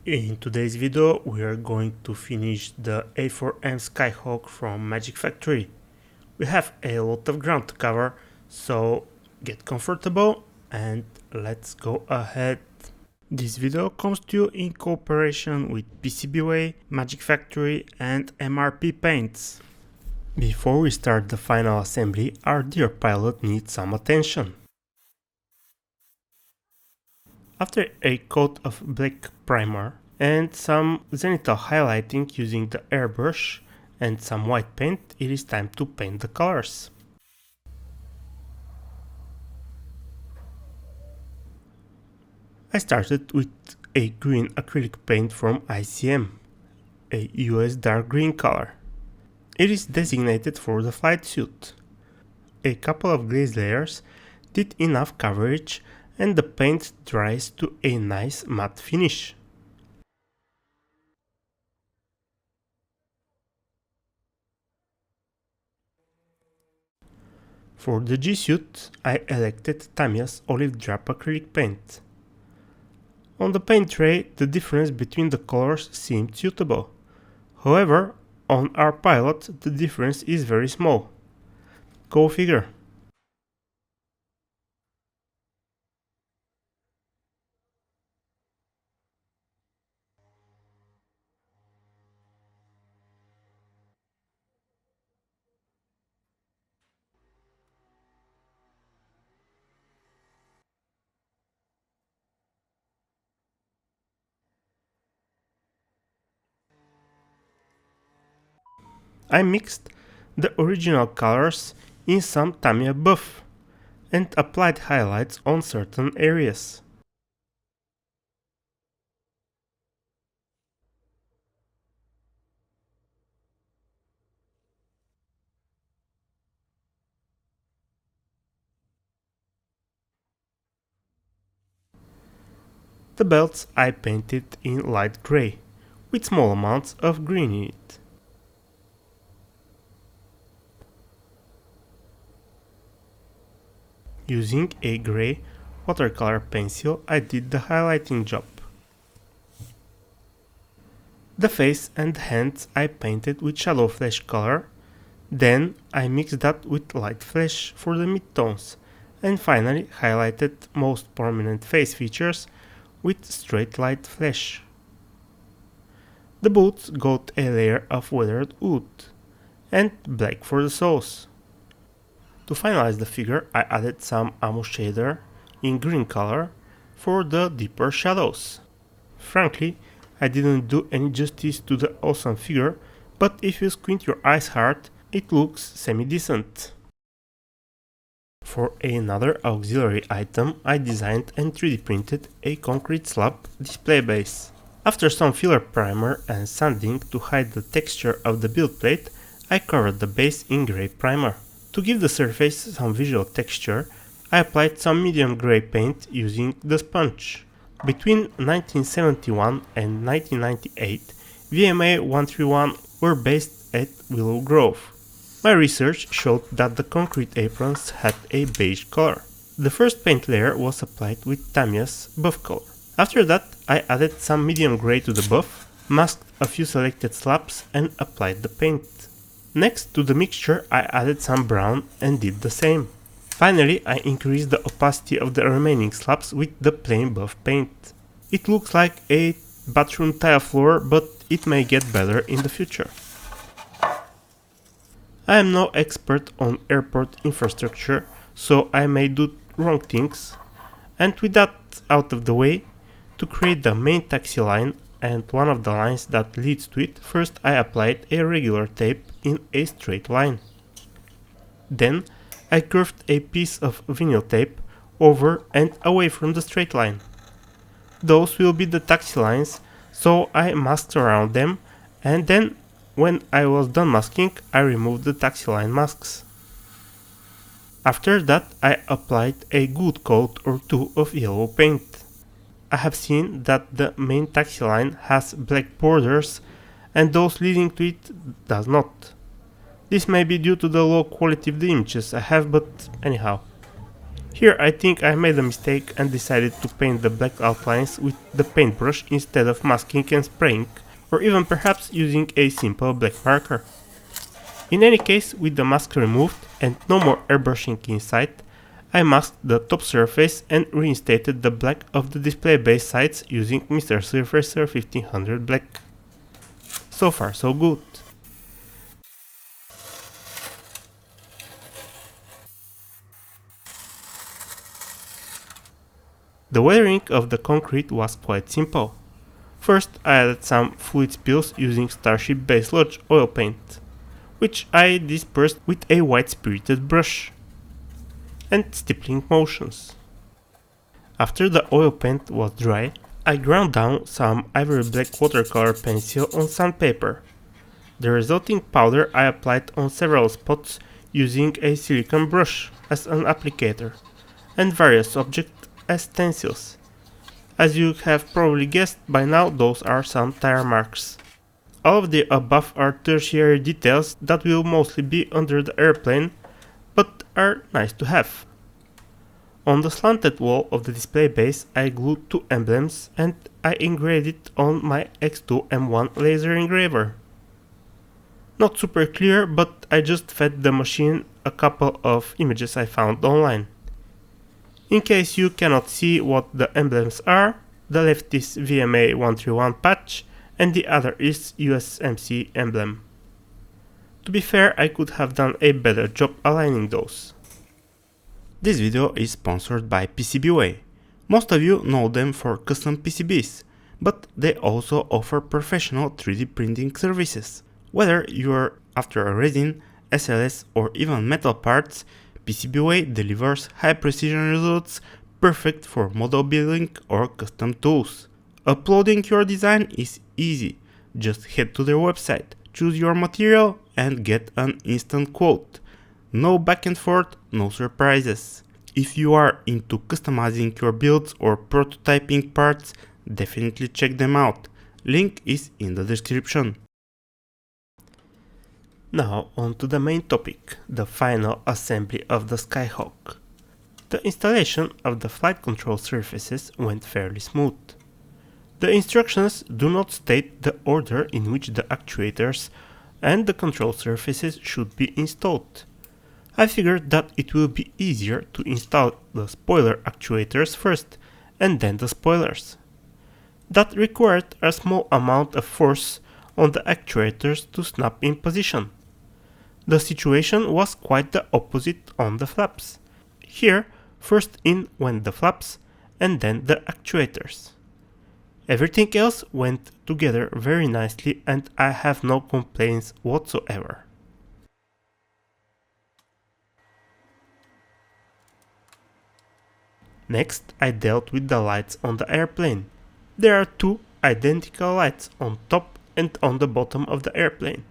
In today's video we are going to finish the A-4M Skyhawk from Magic Factory. We have a lot of ground to cover, so get comfortable and let's go ahead. This video comes to you in cooperation with PCBWay, Magic Factory and MRP Paints. Before we start the final assembly, our dear pilot needs some attention. After a coat of black primer and some zenithal highlighting using the airbrush and some white paint, it is time to paint the colors. I started with a green acrylic paint from ICM, a US dark green color. It is designated for the flight suit. A couple of glaze layers did enough coverage and the paint dries to a nice matte finish. For the G-suit, I elected Tamiya's olive drop acrylic paint. On the paint tray, the difference between the colors seemed suitable. However, on our pilot, the difference is very small. Go figure. I mixed the original colors in some Tamiya buff and applied highlights on certain areas. The belts I painted in light grey, with small amounts of green in it. Using a grey watercolor pencil, I did the highlighting job. The face and hands I painted with shadow flesh color, then I mixed that with light flesh for the midtones, and finally highlighted most prominent face features with straight light flesh. The boots got a layer of weathered wood, and black for the soles. To finalize the figure, I added some ammo shader in green color for the deeper shadows. Frankly, I didn't do any justice to the awesome figure, but if you squint your eyes hard, it looks semi-decent. For another auxiliary item, I designed and 3D printed a concrete slab display base. After some filler primer and sanding to hide the texture of the build plate, I covered the base in grey primer. To give the surface some visual texture, I applied some medium grey paint using the sponge. Between 1971 and 1998, VMA 131 were based at Willow Grove. My research showed that the concrete aprons had a beige color. The first paint layer was applied with Tamiya's buff color. After that, I added some medium grey to the buff, masked a few selected slabs and applied the paint. Next to the mixture, I added some brown and did the same. Finally, I increased the opacity of the remaining slabs with the plain buff paint. It looks like a bathroom tile floor, but it may get better in the future. I am no expert on airport infrastructure, so I may do wrong things, and with that out of the way, to create the main taxi line and one of the lines that leads to it, first I applied a regular tape in a straight line. Then I curved a piece of vinyl tape over and away from the straight line. Those will be the taxi lines, so I masked around them, and then when I was done masking, I removed the taxi line masks. After that, I applied a good coat or two of yellow paint. I have seen that the main taxi line has black borders and those leading to it does not. This may be due to the low quality of the images I have, but anyhow. Here I think I made a mistake and decided to paint the black outlines with the paintbrush instead of masking and spraying, or even perhaps using a simple black marker. In any case, with the mask removed and no more airbrushing in sight, I masked the top surface and reinstated the black of the display base sides using Mr. Surfacer 1500 black. So far so good. The weathering of the concrete was quite simple. First I added some fluid spills using Starship Base Lodge oil paint, which I dispersed with a white spirited brush and stippling motions. After the oil paint was dry, I ground down some ivory black watercolor pencil on sandpaper. The resulting powder I applied on several spots using a silicone brush as an applicator, and various objects as stencils. As you have probably guessed by now, those are some tire marks. All of the above are tertiary details that will mostly be under the airplane, but are nice to have. On the slanted wall of the display base I glued two emblems and I engraved it on my X2M1 laser engraver. Not super clear, but I just fed the machine a couple of images I found online. In case you cannot see what the emblems are, the left is VMA 131 patch and the other is USMC emblem. To be fair, I could have done a better job aligning those. This video is sponsored by PCBWay. Most of you know them for custom PCBs, but they also offer professional 3D printing services. Whether you're after a resin, SLS or even metal parts, PCBWay delivers high precision results perfect for model building or custom tools. Uploading your design is easy. Just head to their website, choose your material and get an instant quote. No back and forth, no surprises. If you are into customizing your builds or prototyping parts, definitely check them out. Link is in the description. Now on to the main topic, the final assembly of the Skyhawk. The installation of the flight control surfaces went fairly smooth. The instructions do not state the order in which the actuators and the control surfaces should be installed. I figured that it will be easier to install the spoiler actuators first and then the spoilers. That required a small amount of force on the actuators to snap in position. The situation was quite the opposite on the flaps. Here, first in went the flaps and then the actuators. Everything else went together very nicely and I have no complaints whatsoever. Next, I dealt with the lights on the airplane. There are two identical lights on top and on the bottom of the airplane.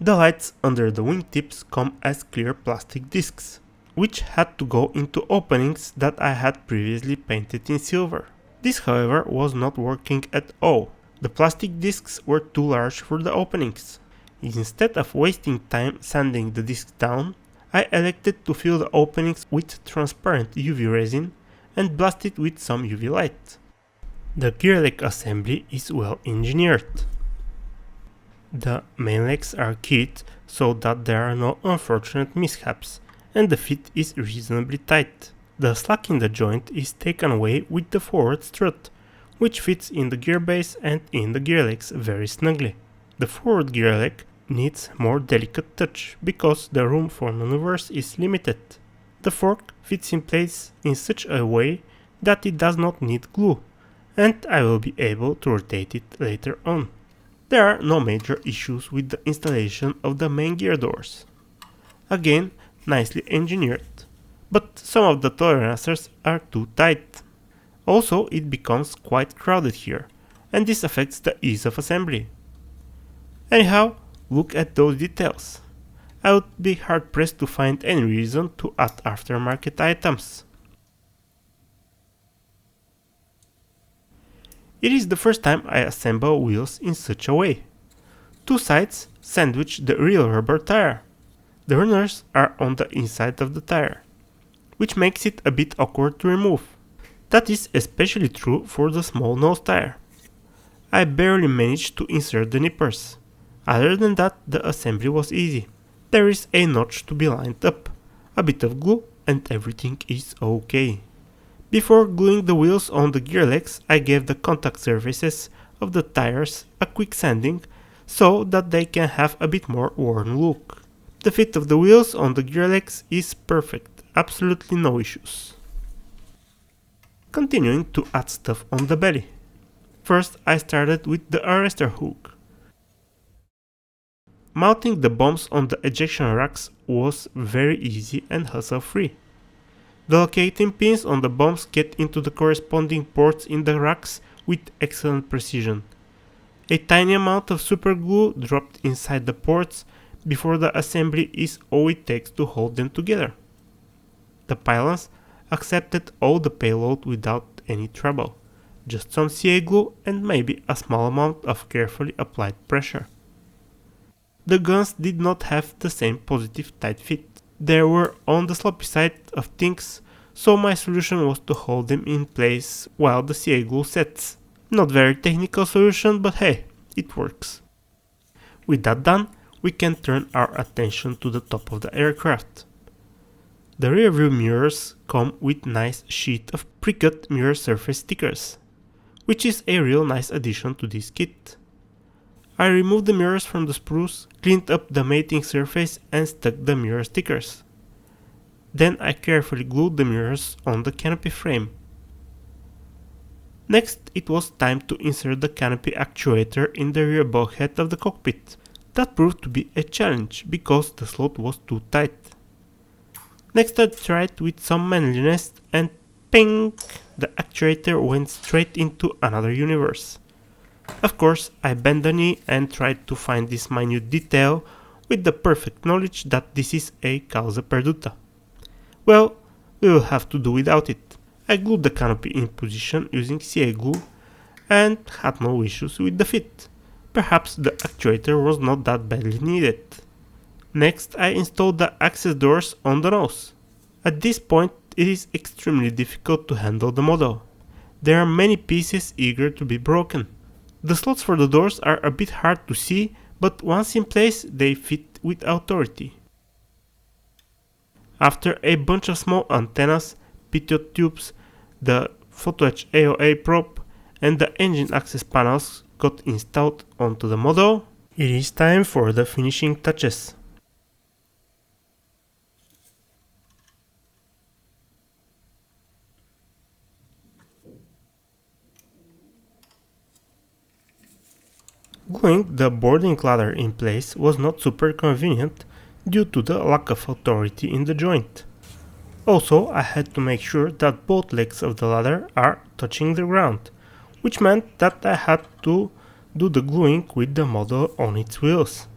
The lights under the wingtips come as clear plastic discs, which had to go into openings that I had previously painted in silver. This, however, was not working at all. The plastic discs were too large for the openings. Instead of wasting time sanding the discs down, I elected to fill the openings with transparent UV resin and blast it with some UV light. The gear leg assembly is well engineered. The main legs are keyed so that there are no unfortunate mishaps, and the fit is reasonably tight. The slack in the joint is taken away with the forward strut, which fits in the gear base and in the gear legs very snugly. The forward gear leg needs more delicate touch because the room for maneuvers is limited. The fork fits in place in such a way that it does not need glue, and I will be able to rotate it later on. There are no major issues with the installation of the main gear doors. Again, nicely engineered, but some of the tolerancers are too tight. Also, it becomes quite crowded here, and this affects the ease of assembly. Anyhow, look at those details. I would be hard pressed to find any reason to add aftermarket items. It is the first time I assemble wheels in such a way. Two sides sandwich the real rubber tire. The runners are on the inside of the tire. which makes it a bit awkward to remove. That is especially true for the small nose tire. I barely managed to insert the nippers. Other than that, the assembly was easy. There is a notch to be lined up, a bit of glue, and everything is okay. Before gluing the wheels on the gear legs, I gave the contact surfaces of the tires a quick sanding so that they can have a bit more worn look. The fit of the wheels on the gear legs is perfect, absolutely no issues. Continuing to add stuff on the belly. First I started with the arrestor hook. Mounting the bombs on the ejection racks was very easy and hassle-free. The locating pins on the bombs get into the corresponding ports in the racks with excellent precision. A tiny amount of super glue dropped inside the ports before the assembly is all it takes to hold them together. The pylons accepted all the payload without any trouble, just some CA glue and maybe a small amount of carefully applied pressure. The guns did not have the same positive tight fit. They were on the sloppy side of things, so my solution was to hold them in place while the CA glue sets. Not very technical solution, but hey, it works. With that done, we can turn our attention to the top of the aircraft. The rear view mirrors come with nice sheet of pre-cut mirror surface stickers, which is a real nice addition to this kit. I removed the mirrors from the sprues, cleaned up the mating surface and stuck the mirror stickers. Then I carefully glued the mirrors on the canopy frame. Next, it was time to insert the canopy actuator in the rear bulkhead of the cockpit. That proved to be a challenge because the slot was too tight. Next I tried with some manliness and ping! The actuator went straight into another universe. Of course, I bent the knee and tried to find this minute detail with the perfect knowledge that this is a causa perduta. Well, we will have to do without it. I glued the canopy in position using CA glue and had no issues with the fit. Perhaps the actuator was not that badly needed. Next, I installed the access doors on the nose. At this point, it is extremely difficult to handle the model. There are many pieces eager to be broken. The slots for the doors are a bit hard to see, but once in place, they fit with authority. After a bunch of small antennas, pitot tubes, the PhotoEtch AOA probe, and the engine access panels got installed onto the model, it is time for the finishing touches. Gluing the boarding ladder in place was not super convenient due to the lack of authority in the joint. Also, I had to make sure that both legs of the ladder are touching the ground, which meant that I had to do the gluing with the model on its wheels.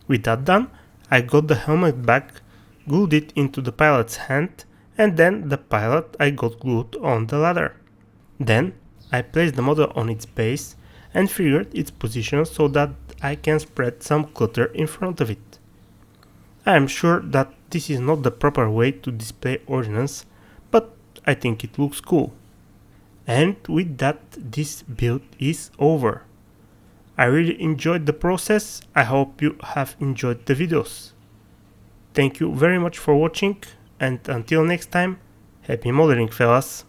With that done, I got the helmet back, glued it into the pilot's hand, and then the pilot I got glued on the ladder. Then I placed the model on its base and figured its position so that I can spread some clutter in front of it. I am sure that this is not the proper way to display ordnance, but I think it looks cool. And with that, this build is over. I really enjoyed the process. I hope you have enjoyed the videos. Thank you very much for watching, and until next time, happy modeling, fellas!